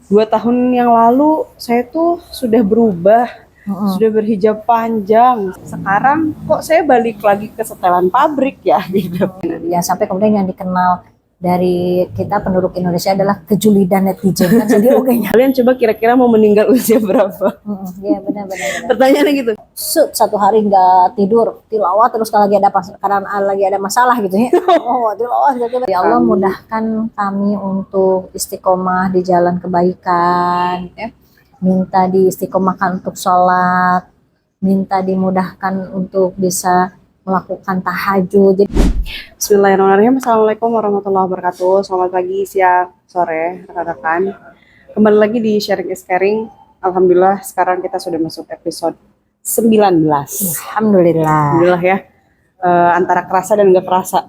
2 tahun yang lalu saya tuh sudah berubah, sudah berhijab panjang. Sekarang kok saya balik lagi ke setelan pabrik ya gitu. Ya sampai kemudian yang dikenal dari kita penduduk Indonesia adalah kejulidan netizen kan, jadi oke. Kalian coba kira-kira mau meninggal usia berapa? Iya benar-benar. Pertanyaannya gitu. Satu hari nggak tidur, tilawah terus kalau lagi ada karena lagi ada masalah gitu ya. Oh, tilawah gitu. Ya Allah mudahkan kami untuk istiqomah di jalan kebaikan, ya. Minta diistiqomahkan untuk sholat, minta dimudahkan untuk bisa melakukan tahajud. Jadi, Bismillahirrahmanirrahim. Assalamualaikum warahmatullahi wabarakatuh. Selamat pagi, siang, sore, rekan-rekan. Kembali lagi di Sharing is Caring. Alhamdulillah sekarang kita sudah masuk episode 19. Alhamdulillah ya. Antara kerasa dan gak kerasa.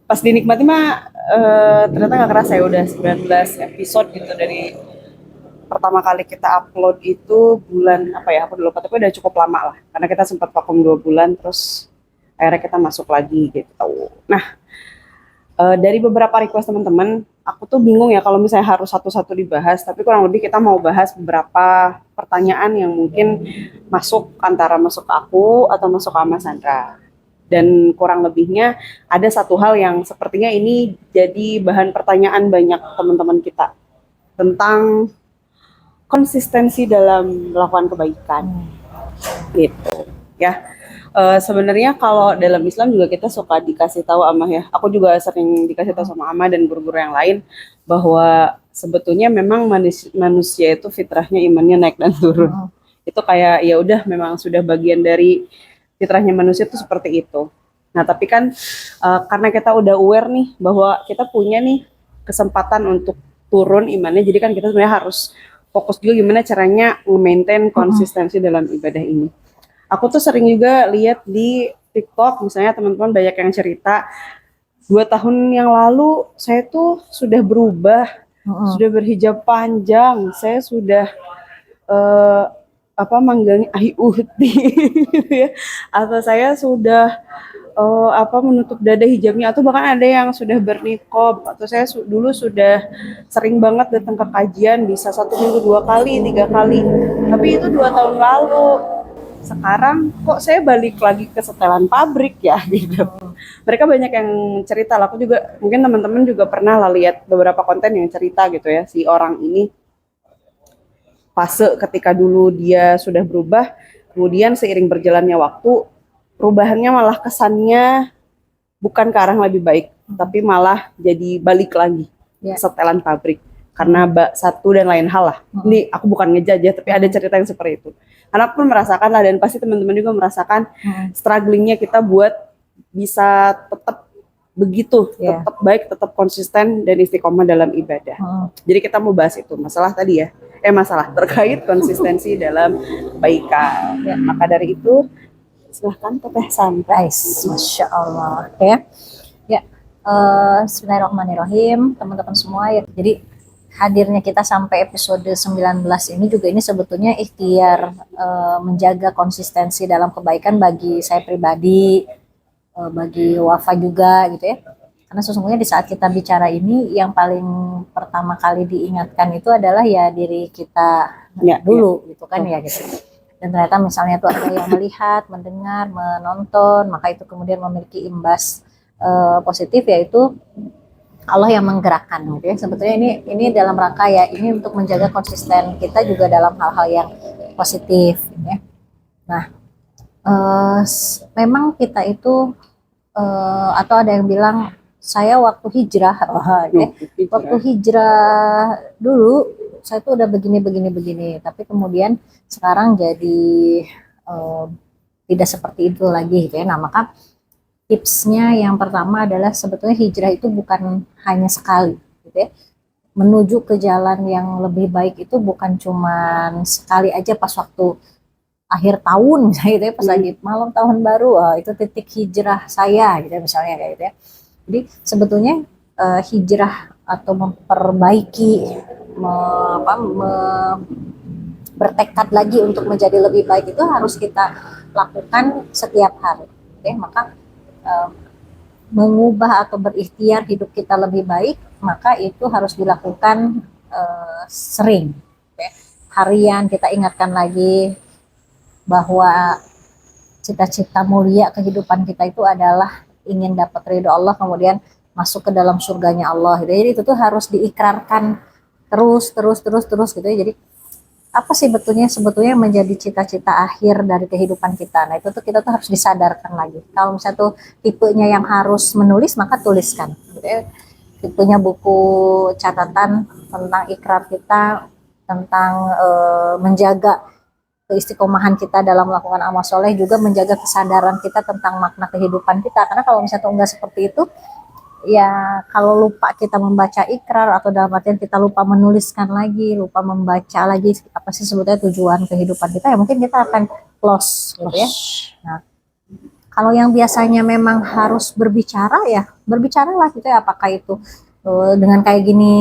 Pas dinikmati mah ternyata gak kerasa ya, udah 19 episode gitu. Dari pertama kali kita upload itu bulan apa ya, aku udah lupa, tapi udah cukup lama lah. Karena kita sempat vakum 2 bulan, terus akhirnya kita masuk lagi gitu. Nah, dari beberapa request teman-teman, aku tuh bingung ya kalau misalnya harus satu-satu dibahas, tapi kurang lebih kita mau bahas beberapa pertanyaan yang mungkin masuk ke aku atau masuk ke Mas Sandra. Dan kurang lebihnya ada satu hal yang sepertinya ini jadi bahan pertanyaan banyak teman-teman kita tentang konsistensi dalam melakukan kebaikan gitu ya. Sebenarnya kalau dalam Islam juga kita suka dikasih tahu Amah ya. Aku juga sering dikasih tahu sama Amah dan guru-guru yang lain bahwa sebetulnya memang manusia itu fitrahnya imannya naik dan turun. Itu kayak ya udah memang sudah bagian dari fitrahnya manusia itu seperti itu. Nah, tapi kan karena kita udah aware nih bahwa kita punya nih kesempatan untuk turun imannya, jadi kan kita sebenarnya harus fokus juga gimana caranya maintain konsistensi dalam ibadah ini. Aku tuh sering juga lihat di TikTok misalnya teman-teman banyak yang cerita 2 tahun yang lalu saya tuh sudah berubah, sudah berhijab panjang, saya sudah manggilnya ahi uhti gitu ya, atau saya sudah menutup dada hijabnya, atau bahkan ada yang sudah berniqab, atau saya dulu sudah sering banget datang ke kajian bisa 1 minggu 2 kali 3 kali, tapi itu 2 tahun lalu. Sekarang kok saya balik lagi ke setelan pabrik ya gitu. Mereka banyak yang cerita lah, aku juga mungkin teman-teman juga pernah lah lihat beberapa konten yang cerita gitu ya, si orang ini fase ketika dulu dia sudah berubah, kemudian seiring berjalannya waktu perubahannya malah kesannya bukan ke arah lebih baik, tapi malah jadi balik lagi setelan pabrik karena satu dan lain hal lah. Ini aku bukan ngejajah, tapi ada cerita yang seperti itu. Karena aku pun merasakan lah, dan pasti teman-teman juga merasakan strugglingnya kita buat bisa tetap begitu, tetap baik, tetap konsisten dan istiqomah dalam ibadah. Jadi kita mau bahas itu, masalah tadi ya, masalah terkait konsistensi dalam kebaikan. Maka dari itu silahkan Teteh Sunrise. Masya Allah ya. Bismillahirrahmanirrahim teman-teman semua ya. Jadi hadirnya kita sampai episode 19 ini juga ini sebetulnya ikhtiar menjaga konsistensi dalam kebaikan bagi saya pribadi, bagi Wafa juga gitu ya. Karena sesungguhnya di saat kita bicara ini yang paling pertama kali diingatkan itu adalah ya diri kita dulu gitu kan ya gitu. Dan ternyata misalnya itu ada yang melihat, mendengar, menonton, maka itu kemudian memiliki imbas positif, yaitu Allah yang menggerakkan gitu ya. Sebetulnya ini dalam rangka ya ini untuk menjaga konsisten kita juga dalam hal-hal yang positif gitu ya. Nah, memang kita itu atau ada yang bilang saya waktu hijrah, waktu hijrah dulu saya tuh udah begini, tapi kemudian sekarang jadi tidak seperti itu lagi gitu ya. Nah, maka tipsnya yang pertama adalah sebetulnya hijrah itu bukan hanya sekali gitu ya. Menuju ke jalan yang lebih baik itu bukan cuman sekali aja pas waktu akhir tahun misalnya gitu ya, pas lagi malam tahun baru, itu titik hijrah saya gitu ya, misalnya kayak gitu ya. Jadi sebetulnya hijrah atau memperbaiki bertekad lagi untuk menjadi lebih baik itu harus kita lakukan setiap hari. Maka mengubah atau berikhtiar hidup kita lebih baik, maka itu harus dilakukan sering ya. Harian kita ingatkan lagi bahwa cita-cita mulia kehidupan kita itu adalah ingin dapat ridho Allah, kemudian masuk ke dalam surganya Allah gitu. Jadi itu tuh harus diikrarkan terus gitu ya. Jadi apa sih sebetulnya menjadi cita-cita akhir dari kehidupan kita. Nah, itu tuh kita tuh harus disadarkan lagi. Kalau misalnya tuh tipenya yang harus menulis, maka tuliskan gitu ya. Tipenya buku catatan tentang ikrar kita, tentang menjaga keistiqomahan kita dalam melakukan amal soleh, juga menjaga kesadaran kita tentang makna kehidupan kita. Karena kalau misalnya enggak seperti itu, ya kalau lupa kita membaca ikrar, atau dalam artian kita lupa menuliskan lagi, lupa membaca lagi apa sih sebetulnya tujuan kehidupan kita, ya mungkin kita akan lost gitu ya. Nah, kalau yang biasanya memang harus berbicara, ya berbicaralah gitu ya. Apakah itu dengan kayak gini,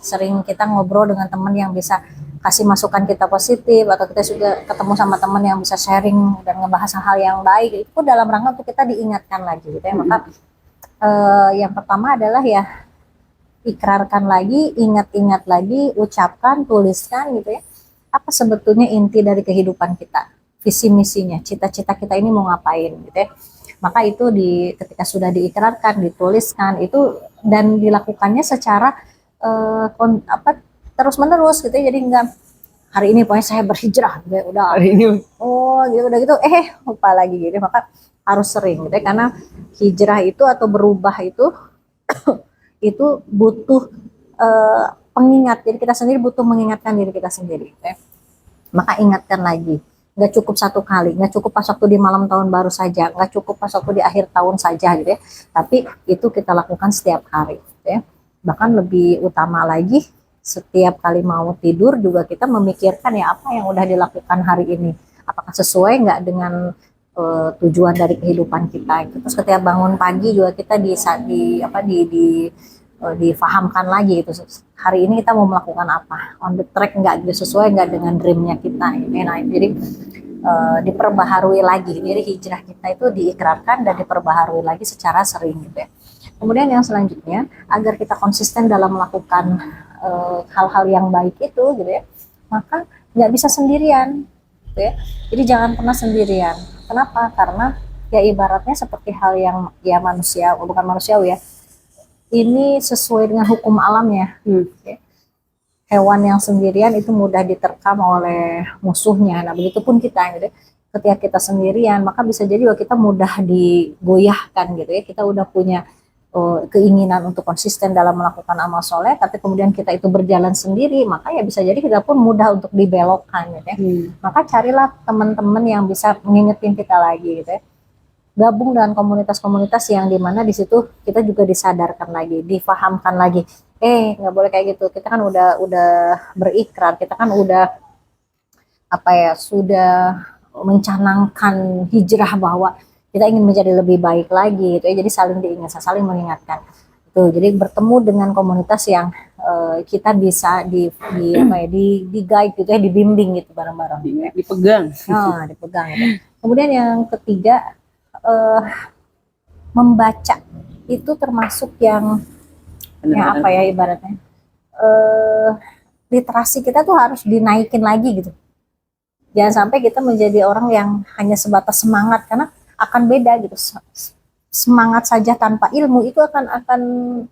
sering kita ngobrol dengan teman yang bisa kasih masukan kita positif, atau kita juga ketemu sama teman yang bisa sharing dan ngebahas hal yang baik, itu dalam rangka untuk kita diingatkan lagi gitu ya. Maka yang pertama adalah ya ikrarkan lagi, ingat-ingat lagi, ucapkan, tuliskan gitu ya. Apa sebetulnya inti dari kehidupan kita, visi misinya, cita-cita kita ini mau ngapain gitu ya. Maka itu ketika sudah diikrarkan, dituliskan itu, dan dilakukannya secara terus menerus gitu ya. Jadi enggak hari ini pokoknya saya berhijrah gitu ya, udah Hari ini gitu udah gitu lupa lagi gitu. Maka harus sering gitu ya, karena hijrah itu atau berubah itu itu butuh pengingat. Jadi kita sendiri butuh mengingatkan diri kita sendiri gitu ya. Maka ingatkan lagi, nggak cukup satu kali, nggak cukup pas waktu di malam tahun baru saja, nggak cukup pas waktu di akhir tahun saja gitu ya, tapi itu kita lakukan setiap hari gitu ya. Bahkan lebih utama lagi, setiap kali mau tidur juga kita memikirkan ya apa yang udah dilakukan hari ini, apakah sesuai nggak dengan tujuan dari kehidupan kita. Terus ketika bangun pagi juga kita difahamkan lagi itu hari ini kita mau melakukan apa, on the track nggak, sesuai nggak dengan dreamnya kita gitu. Nah, jadi diperbaharui lagi, jadi hijrah kita itu diikrarkan dan diperbaharui lagi secara sering gitu ya. Kemudian yang selanjutnya, agar kita konsisten dalam melakukan hal-hal yang baik itu gitu ya, maka nggak bisa sendirian gitu ya. Jadi jangan pernah sendirian. Kenapa? Karena ya ibaratnya seperti hal yang ya manusia, bukan manusiawi ya, ini sesuai dengan hukum alamnya. Ya. Hewan yang sendirian itu mudah diterkam oleh musuhnya. Nah, begitupun kita gitu ya. Ketika kita sendirian, maka bisa jadi kita mudah digoyahkan gitu ya. Kita udah punya keinginan untuk konsisten dalam melakukan amal soleh, tapi kemudian kita itu berjalan sendiri, maka ya bisa jadi kita pun mudah untuk dibelokkan gitu ya. Maka carilah teman-teman yang bisa mengingetin kita lagi gitu ya. Gabung dengan komunitas-komunitas yang dimana di situ kita juga disadarkan lagi, difahamkan lagi, nggak boleh kayak gitu. Kita kan udah berikrar, kita kan udah sudah mencanangkan hijrah bahwa kita ingin menjadi lebih baik lagi gitu ya. Jadi saling diingatkan, saling mengingatkan. Tuh, jadi bertemu dengan komunitas yang kita bisa di guide gitu ya, dibimbing gitu bareng-bareng. Dipegang. Dipegang gitu. Kemudian yang ketiga, membaca itu termasuk yang ibaratnya literasi kita tuh harus dinaikin lagi gitu. Jangan sampai kita menjadi orang yang hanya sebatas semangat, karena akan beda gitu. Semangat saja tanpa ilmu itu akan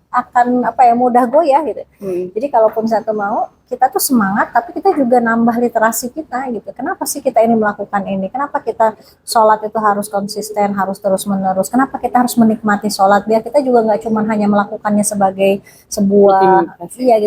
mudah goyah gitu. Jadi kalaupun satu mau, kita tuh semangat tapi kita juga nambah literasi kita gitu. Kenapa sih kita ini melakukan ini? Kenapa kita sholat itu harus konsisten, harus terus menerus? Kenapa kita harus menikmati sholat? Biar kita juga nggak cuma hanya melakukannya sebagai sebuah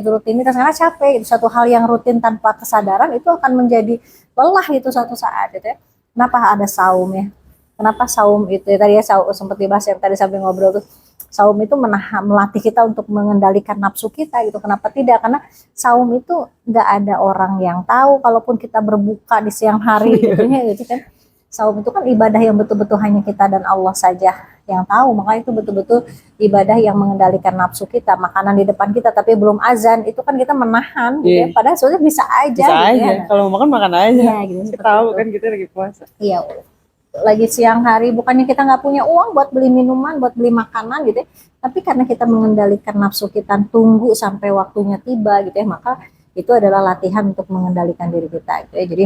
rutinitas, karena capek gitu. Satu hal yang rutin tanpa kesadaran itu akan menjadi lelah itu suatu saat gitu ya. Kenapa ada saum ya? Kenapa saum itu ya, tadi ya sempat dibahas yang tadi sambil ngobrol tuh, saum itu melatih kita untuk mengendalikan nafsu kita gitu. Kenapa tidak? Karena saum itu nggak ada orang yang tahu, kalaupun kita berbuka di siang hari gitu kan. Saum itu kan ibadah yang betul-betul hanya kita dan Allah saja yang tahu. Maka itu betul-betul ibadah yang mengendalikan nafsu kita. Makanan di depan kita tapi belum azan, itu kan kita menahan gitu ya. Padahal sebenarnya bisa aja gitu ya. Kalau mau makan aja. Iya, gitu, kita tahu kan kita lagi puasa. Iya, lagi siang hari, bukannya kita nggak punya uang buat beli minuman, buat beli makanan gitu ya, tapi karena kita mengendalikan nafsu kita, tunggu sampai waktunya tiba gitu ya, maka itu adalah latihan untuk mengendalikan diri kita gitu ya. Jadi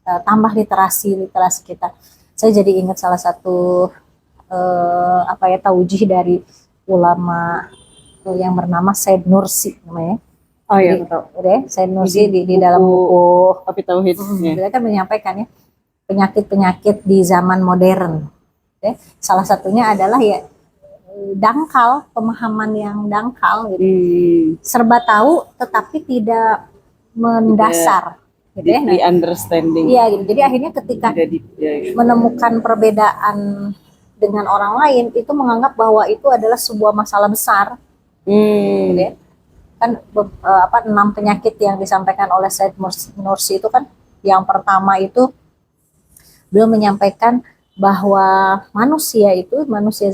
tambah literasi kita. Saya jadi ingat salah satu taujih dari ulama yang bernama Said Nursi namanya. Oh iya, Jadi, betul. udah Said Nursi Jadi di dalam buku Tapi Tauhid. Ya. dia kan menyampaikan ya penyakit-penyakit di zaman modern. Ya. Salah satunya adalah ya dangkal, pemahaman yang dangkal gitu. Serba tahu tetapi tidak mendasar gitu ya. Deeply understanding. Iya gitu. Jadi akhirnya ketika menemukan perbedaan dengan orang lain itu menganggap bahwa itu adalah sebuah masalah besar. Gitu ya. Kan 6 penyakit yang disampaikan oleh Said Nursi itu kan yang pertama itu beliau menyampaikan bahwa manusia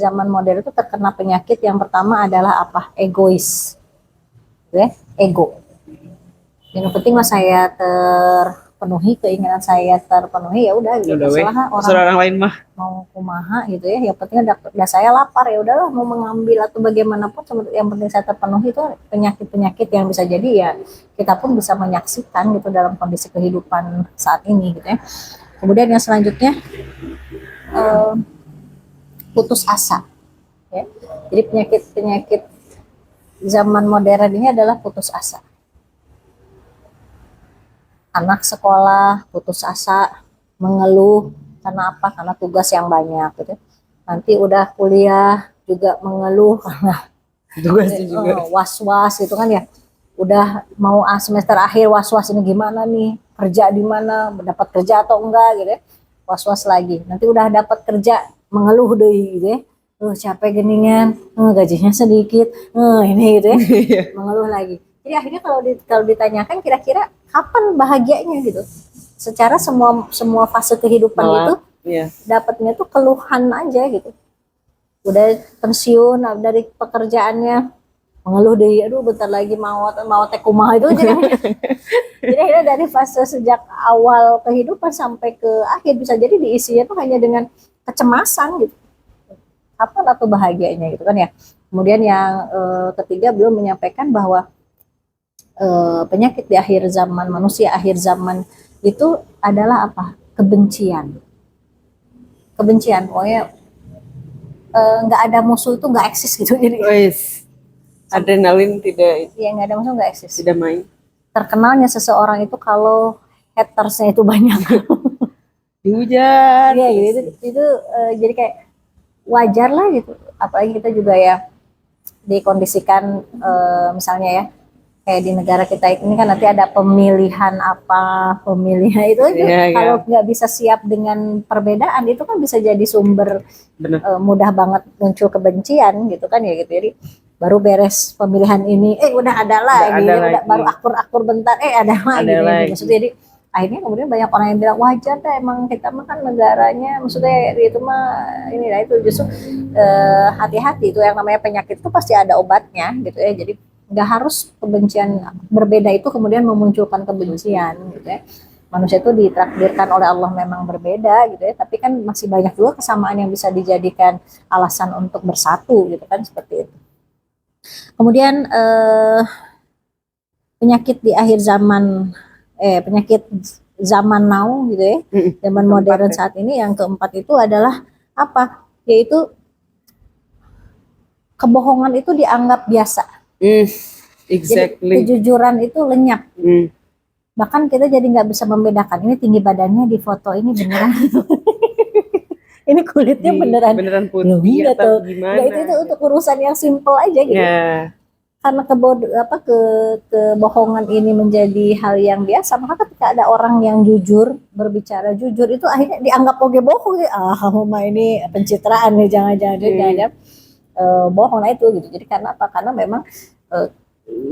zaman modern itu terkena penyakit yang pertama adalah apa? Egois. Ya, ego. Yang penting mah saya terpenuhi, keinginan saya terpenuhi, ya udah gitu. Masalah orang lain mah mau kumaha gitu ya. Yang penting ada saya lapar, ya udahlah mau mengambil atau bagaimanapun yang penting saya terpenuhi. Itu penyakit-penyakit yang bisa jadi ya kita pun bisa menyaksikan gitu dalam kondisi kehidupan saat ini gitu ya. Kemudian yang selanjutnya putus asa ya. Jadi penyakit zaman modern ini adalah putus asa. Anak sekolah putus asa, mengeluh karena apa? Karena tugas yang banyak gitu. Nanti udah kuliah juga mengeluh karena tugasnya juga was-was gitu kan ya. Udah mau semester akhir was-was ini gimana nih? Kerja di mana? Dapat kerja atau enggak gitu ya. Was-was lagi. Nanti udah dapat kerja mengeluh deh gitu ya. Capek geningan, gajinya sedikit. Ini gitu ya. Mengeluh lagi. Jadi akhirnya kalau ditanyakan kira-kira kapan bahagianya gitu. Secara semua fase kehidupan itu dapatnya tuh keluhan aja gitu. Udah pensiun dari pekerjaannya mengeluh deh, aduh bentar lagi mau teh kumaha itu jadi akhirnya dari fase sejak awal kehidupan sampai ke akhir bisa jadi diisinya tuh hanya dengan kecemasan gitu. Kapan atau bahagianya gitu kan ya. Kemudian yang ketiga beliau menyampaikan bahwa penyakit di akhir zaman, manusia akhir zaman itu adalah apa? Kebencian. Pokoknya nggak ada musuh itu nggak eksis gitu. Jadi adrenalin tidak. Iya, nggak ada musuh, nggak eksis. Tidak main. Terkenalnya seseorang itu kalau hatersnya itu banyak. Dihujat. Iya gitu. Itu jadi kayak wajar lah gitu. Apalagi kita juga ya dikondisikan misalnya ya kayak di negara kita ini kan nanti ada pemilihan itu kalau nggak bisa siap dengan perbedaan itu kan bisa jadi sumber mudah banget muncul kebencian gitu kan ya gitu. Jadi baru beres pemilihan ini udah ada lagi. Baru akur bentar ada lagi. Maksudnya jadi akhirnya kemudian banyak orang yang bilang wajar deh, emang kita makan negaranya, maksudnya itu mah ini lah itu justru hati-hati itu yang namanya penyakit itu pasti ada obatnya gitu ya. Jadi nggak harus kebencian berbeda itu kemudian memunculkan kebencian gitu ya. Manusia itu ditakdirkan oleh Allah memang berbeda gitu ya, tapi kan masih banyak juga kesamaan yang bisa dijadikan alasan untuk bersatu gitu kan, seperti itu. Kemudian penyakit di akhir zaman penyakit zaman now gitu ya, zaman modern saat ini yang keempat itu adalah apa? Yaitu kebohongan itu dianggap biasa. Exactly. Jadi kejujuran itu lenyap. Bahkan kita jadi nggak bisa membedakan ini tinggi badannya di foto ini beneran. Ini kulitnya beneran putih atau gimana? Itu untuk urusan yang simple aja gitu. Karena kebohongan ini menjadi hal yang biasa, maka ketika ada orang yang jujur, berbicara jujur itu akhirnya dianggap oke bohong. Ini pencitraan nih, jangan-jangan bohong lah itu gitu. Jadi karena apa? Karena memang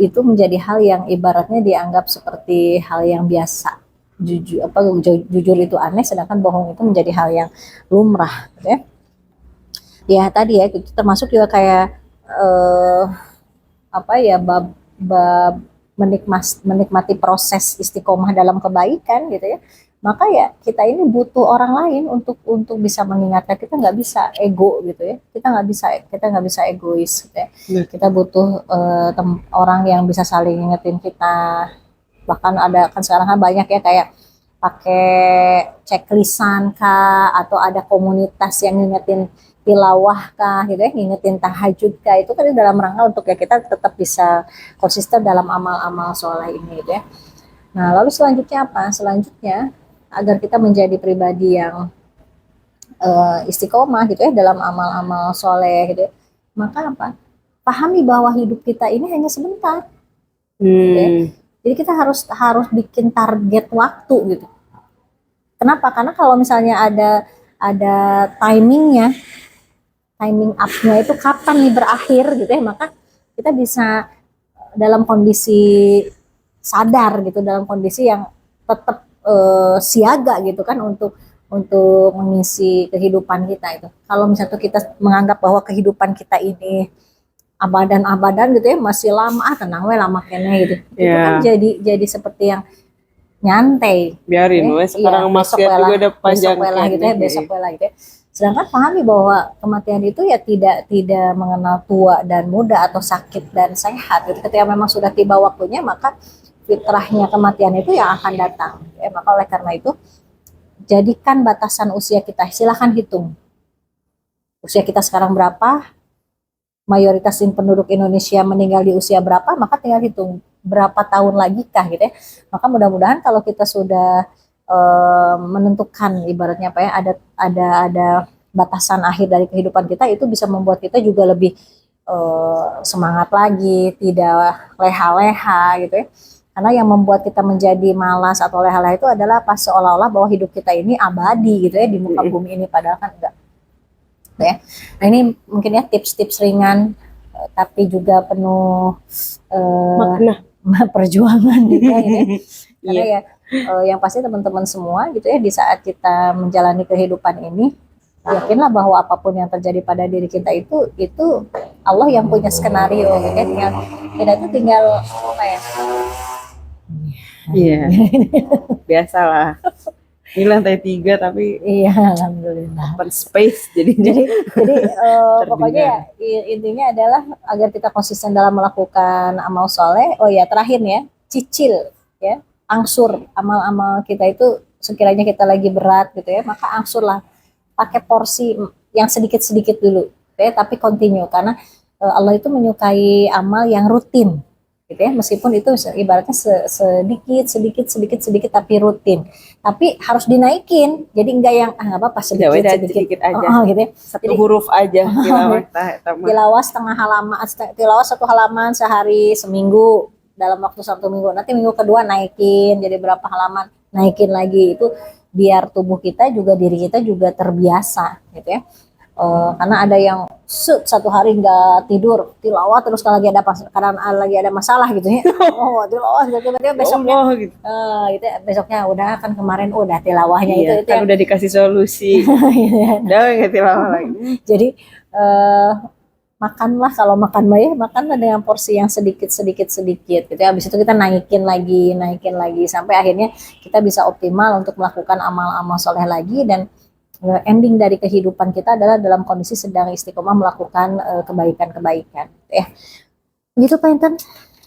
itu menjadi hal yang ibaratnya dianggap seperti hal yang biasa. Jujur itu aneh, sedangkan bohong itu menjadi hal yang lumrah gitu ya. Ya tadi ya itu termasuk juga kayak bab menikmati proses istiqomah dalam kebaikan gitu ya. Maka ya kita ini butuh orang lain untuk bisa mengingatkan. Kita nggak bisa ego gitu ya. Kita nggak bisa egois gitu ya. Kita butuh orang yang bisa saling ingetin kita Bahkan ada kan sekarang kan banyak ya kayak pakai checklistan kah, atau ada komunitas yang ngingetin tilawah kah gitu ya, ngingetin tahajud kah, itu kan dalam rangka untuk ya kita tetap bisa konsisten dalam amal-amal soleh ini gitu ya. Nah lalu selanjutnya apa? Selanjutnya agar kita menjadi pribadi yang istiqomah gitu ya dalam amal-amal soleh gitu ya, maka apa? Pahami bahwa hidup kita ini hanya sebentar gitu ya. Jadi kita harus harus bikin target waktu gitu. Kenapa? Karena kalau misalnya ada timingnya, timing up-nya itu kapan nih berakhir gitu ya, maka kita bisa dalam kondisi sadar gitu, dalam kondisi yang tetap siaga gitu kan untuk mengisi kehidupan kita itu. Kalau misalnya kita menganggap bahwa kehidupan kita ini abadan-abadan gitu ya, masih lama, tenang we lama kene gitu. Itu kan jadi seperti yang nyantai. Biarin we, sekarang maksiat juga udah panjang besok lah gitu ya, besok lah gitu ya. Sedangkan pahami bahwa kematian itu ya tidak mengenal tua dan muda atau sakit dan sehat. Gitu. Ketika memang sudah tiba waktunya, maka fitrahnya kematian itu yang akan datang. Ya, maka oleh karena itu jadikan batasan usia kita, silahkan hitung. Usia kita sekarang berapa? Mayoritas penduduk Indonesia meninggal di usia berapa? Maka tinggal hitung berapa tahun lagi kah gitu ya. Maka mudah-mudahan kalau kita sudah menentukan ibaratnya apa ya, ada batasan akhir dari kehidupan kita, itu bisa membuat kita juga lebih semangat lagi, tidak leha-leha gitu ya. Karena yang membuat kita menjadi malas atau leha-leha itu adalah pas seolah-olah bahwa hidup kita ini abadi gitu ya di muka bumi ini, padahal kan enggak. Ya. Nah ini mungkin ya tips-tips ringan tapi juga penuh makna perjuangan gitu ya. Karena ya yang pasti teman-teman semua gitu ya, di saat kita menjalani kehidupan ini, yakinlah bahwa apapun yang terjadi pada diri kita itu Allah yang punya skenario gitu ya. Kita itu tinggal apa ya? Iya. Biasalah. Ini lantai 3 tapi iya, alhamdulillah. open space jadinya. Jadi pokoknya ya intinya adalah agar kita konsisten dalam melakukan amal soleh. Oh ya terakhir ya, cicil ya, angsur amal-amal kita itu, sekiranya kita lagi berat gitu ya, maka angsurlah, pakai porsi yang sedikit-sedikit dulu ya, tapi continue, karena Allah itu menyukai amal yang rutin gitu ya, meskipun itu ibaratnya sedikit tapi rutin, tapi harus dinaikin, jadi enggak yang nggak apa-apa sedikit aja gitu ya. Satu jadi, huruf aja tilawah setengah halaman, tilawah 1 halaman sehari, seminggu, dalam waktu 1 minggu, nanti minggu kedua naikin jadi berapa halaman, naikin lagi, itu biar tubuh kita juga, diri kita juga terbiasa gitu ya. Karena ada yang 1 hari nggak tidur tilawah terus, kalau lagi ada masalah gitu ya, tilawah tiba-tiba besoknya gitu. Gitu besoknya udah kan kemarin udah tilawahnya itu kan udah dikasih solusi udah nggak tilawah lagi. Jadi makanlah, kalau makan makanlah dengan porsi yang sedikit gitu ya. Habis itu kita naikin lagi sampai akhirnya kita bisa optimal untuk melakukan amal-amal soleh lagi, dan ending dari kehidupan kita adalah dalam kondisi sedang istiqomah melakukan kebaikan ya. Gitu Pak Intan.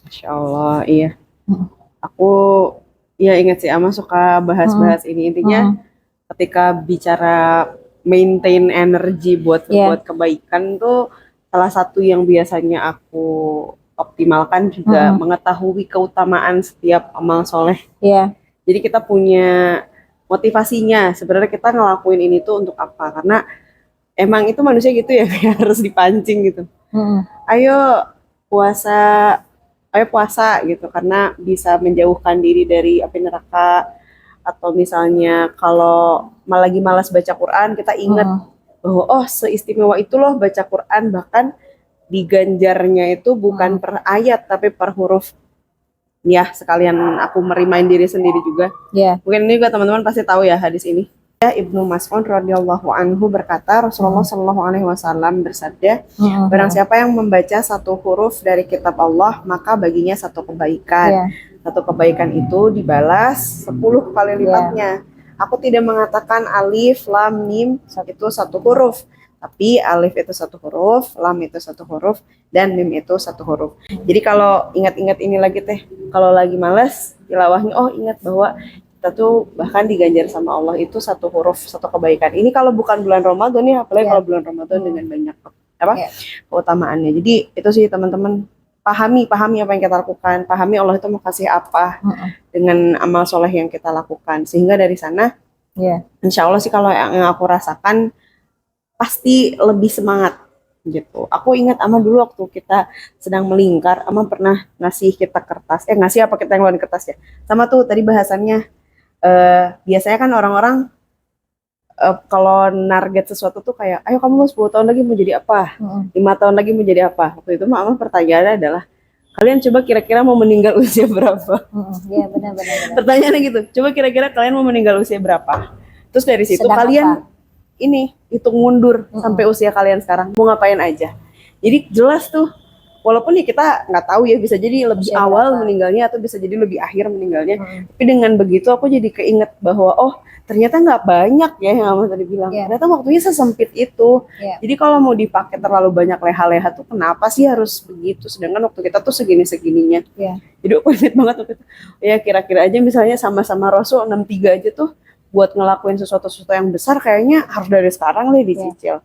Masya Allah, iya. Aku ya ingat sih, Ama suka bahas-bahas ini. Intinya ketika bicara maintain energi buat berbuat kebaikan tuh, salah satu yang biasanya aku optimalkan juga mengetahui keutamaan setiap amal soleh. Jadi kita punya motivasinya, sebenarnya kita ngelakuin ini tuh untuk apa, karena emang itu manusia gitu ya, harus dipancing gitu. Ayo puasa gitu, karena bisa menjauhkan diri dari api neraka. Atau misalnya kalau lagi malas baca Quran, kita ingat bahwa seistimewa itu loh baca Quran, bahkan diganjarnya itu bukan per ayat tapi per huruf. Ya, sekalian aku merimain diri sendiri juga. Mungkin ini juga teman-teman pasti tahu ya hadis ini. Ya, Ibnu Mas'ud radhiyallahu anhu berkata, Rasulullah shallallahu alaihi wasallam bersabda, barang siapa yang membaca 1 huruf dari kitab Allah, maka baginya 1 kebaikan. 1 kebaikan itu dibalas 10 kali lipatnya. Aku tidak mengatakan alif, lam, mim itu 1 huruf. Tapi alif itu 1 huruf, lam itu 1 huruf, dan mim itu 1 huruf. Jadi kalau ingat-ingat ini lagi teh, kalau lagi males tilawahnya, oh ingat bahwa kita tuh bahkan diganjar sama Allah itu satu huruf, satu kebaikan. Ini kalau bukan bulan Ramadan ya, apalagi kalau bulan Ramadan dengan banyak apa keutamaannya. Jadi itu sih teman-teman, pahami apa yang kita lakukan, pahami Allah itu mau kasih apa dengan amal soleh yang kita lakukan, sehingga dari sana insya Allah sih kalau yang aku rasakan pasti lebih semangat gitu. Aku ingat Ama dulu waktu kita sedang melingkar, Ama pernah ngasih kita kertas, ngasih apa, kita yang ngeluarin kertas ya, sama tuh tadi bahasannya biasanya kan orang-orang kalau narget sesuatu tuh kayak, ayo kamu 10 tahun lagi mau jadi apa, 5 tahun lagi mau jadi apa. Waktu itu Ama pertanyaannya adalah, kalian coba kira-kira mau meninggal usia berapa? Iya benar. Pertanyaannya gitu, coba kira-kira kalian mau meninggal usia berapa? Terus dari situ Sedang kalian ini hitung mundur sampai usia kalian sekarang mau ngapain aja. Jadi jelas tuh, walaupun ya kita nggak tahu ya, bisa jadi lebih usia awal berapa meninggalnya atau bisa jadi lebih akhir meninggalnya. Tapi dengan begitu aku jadi keinget bahwa oh ternyata nggak banyak ya yang Ama tadi bilang. Ternyata waktunya sesempit itu. Jadi kalau mau dipakai terlalu banyak leha-leha tuh kenapa sih harus begitu? Sedangkan waktu kita tuh segini-segininya. Jadi aku inget banget waktu itu. Ya kira-kira aja misalnya sama-sama Rasul 63 aja tuh, buat ngelakuin sesuatu yang besar kayaknya harus dari sekarang nih dicicil.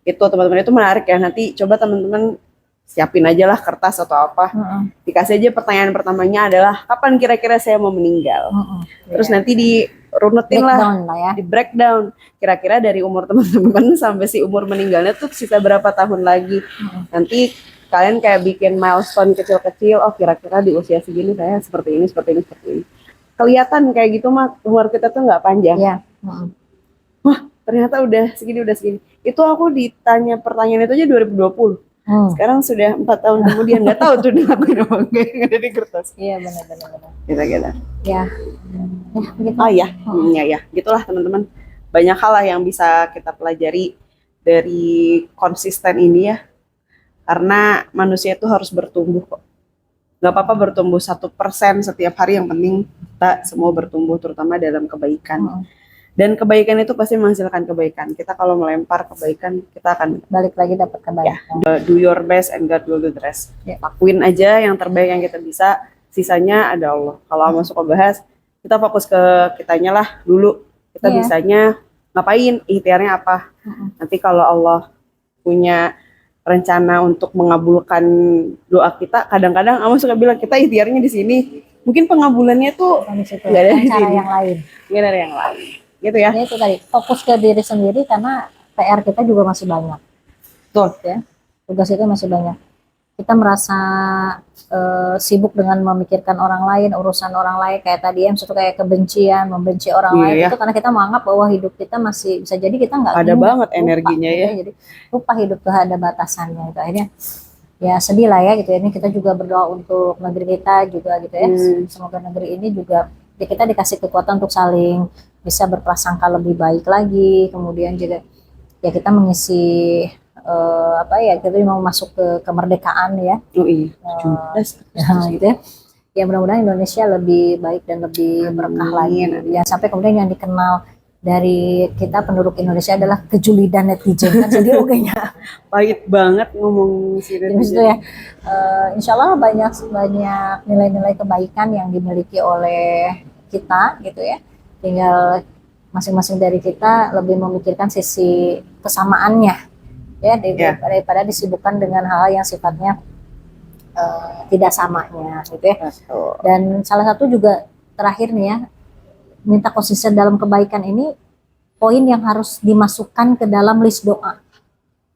Itu teman-teman, itu menarik ya. Nanti coba teman-teman siapin aja lah kertas atau apa. Dikasih aja pertanyaan pertamanya adalah kapan kira-kira saya mau meninggal. Terus nanti dirunutin lah ya. Di breakdown. Kira-kira dari umur teman-teman sampai si umur meninggalnya tuh sisa berapa tahun lagi. Nanti kalian kayak bikin milestone kecil-kecil. Oh kira-kira di usia segini saya seperti ini. Kelihatan kayak gitu mah umur kita tuh nggak panjang. Wah ternyata udah segini. Itu aku ditanya pertanyaan itu aja 2020. Sekarang sudah 4 tahun kemudian, nggak tahu tuh dilakuin apa enggak yang ada di kertas. Iya benar. Gitu. Ya. Begitu. Oh ya, gitulah teman-teman. Banyak hal lah yang bisa kita pelajari dari konsisten ini ya. Karena manusia itu harus bertumbuh kok. Gak apa-apa bertumbuh 1% setiap hari, yang penting kita semua bertumbuh, terutama dalam kebaikan. Dan kebaikan itu pasti menghasilkan kebaikan. Kita kalau melempar kebaikan, kita akan balik lagi dapat kebaikan. Do your best and God will do the rest. Lakuin aja yang terbaik yang kita bisa, sisanya ada Allah. Kalau masuk ke bahas, kita fokus ke kitanya lah dulu. Kita bisanya ngapain, ikhtiarnya apa. Nanti kalau Allah punya rencana untuk mengabulkan doa kita, kadang-kadang Ama suka bilang kita ikhtiarnya di sini, mungkin pengabulannya tuh nggak ada di sini, yang lain. Nggak ada yang lain, gitu ya. Itu tadi fokus ke diri sendiri karena PR kita juga masih banyak. Tuh ya, tugas itu masih banyak. Kita merasa sibuk dengan memikirkan orang lain, urusan orang lain, kayak tadi yang suatu kayak kebencian, membenci orang lain itu karena kita menganggap bahwa hidup kita masih bisa jadi kita nggak ada banget energinya ya. Jadi lupa hidup tuh ada batasannya. Itu akhirnya ya sedih lah ya gitu ya. Ini kita juga berdoa untuk negeri kita juga gitu ya. Semoga negeri ini juga kita dikasih kekuatan untuk saling bisa berprasangka lebih baik lagi. Kemudian juga ya kita mengisi kita mau masuk ke kemerdekaan ya. Gitu ya. Ya mudah-mudahan Indonesia lebih baik dan lebih berkah lagi. Ya sampai kemudian yang dikenal dari kita penduduk Indonesia adalah kejulidan netizen kan. Jadi kayaknya pahit banget ngomong sih itu ya. Insya Allah banyak nilai-nilai kebaikan yang dimiliki oleh kita gitu ya. Tinggal masing-masing dari kita lebih memikirkan sisi kesamaannya ya daripada disibukkan dengan hal yang sifatnya tidak samanya gitu ya. Dan salah satu juga terakhir nih ya, minta konsisten dalam kebaikan ini poin yang harus dimasukkan ke dalam list doa.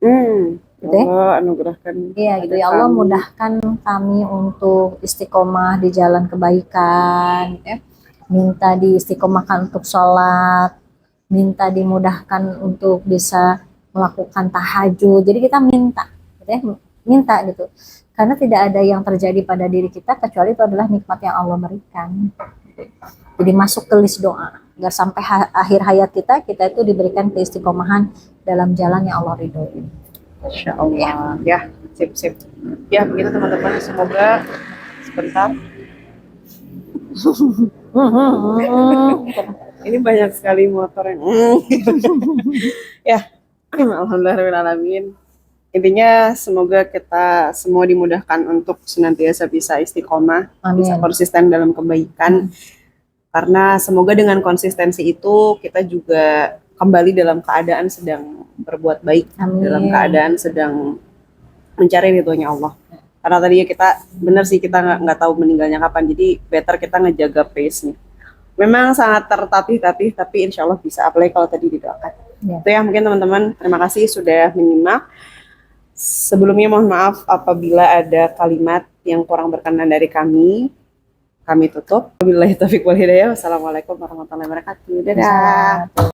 Gitu ya. Allah anugerahkan. Iya gitu ya, Allah mudahkan kami untuk istiqomah di jalan kebaikan gitu ya. Minta diistiqomahkan untuk sholat, minta dimudahkan untuk bisa melakukan tahajud. Jadi kita minta gitu. Karena tidak ada yang terjadi pada diri kita kecuali itu adalah nikmat yang Allah berikan. Jadi masuk ke list doa agar sampai akhir hayat kita itu diberikan keistiqomahan dalam jalan yang Allah ridhoi. Masya Allah. Ya, sip. Ya begitu teman-teman. Semoga sebentar. Ini banyak sekali motor yang ya. Alhamdulillahirrahmanirrahim. Intinya semoga kita semua dimudahkan untuk senantiasa bisa istiqomah, bisa Amin. konsisten dalam kebaikan. Karena semoga dengan konsistensi itu kita juga kembali dalam keadaan sedang berbuat baik, dalam Amin. keadaan sedang mencari ridhonya Allah. Karena tadinya kita benar sih kita nggak tahu meninggalnya kapan, jadi better kita ngejaga pace-nya. Memang sangat tertatih-tatih, tapi insya Allah bisa. Apalagi kalau tadi didoakan. Ya. Itu ya mungkin teman-teman. Terima kasih sudah menyimak. Sebelumnya mohon maaf apabila ada kalimat yang kurang berkenan dari kami. Kami tutup. Wabillahi taufiq wal hidayah. Wassalamualaikum warahmatullahi wabarakatuh. Dadah.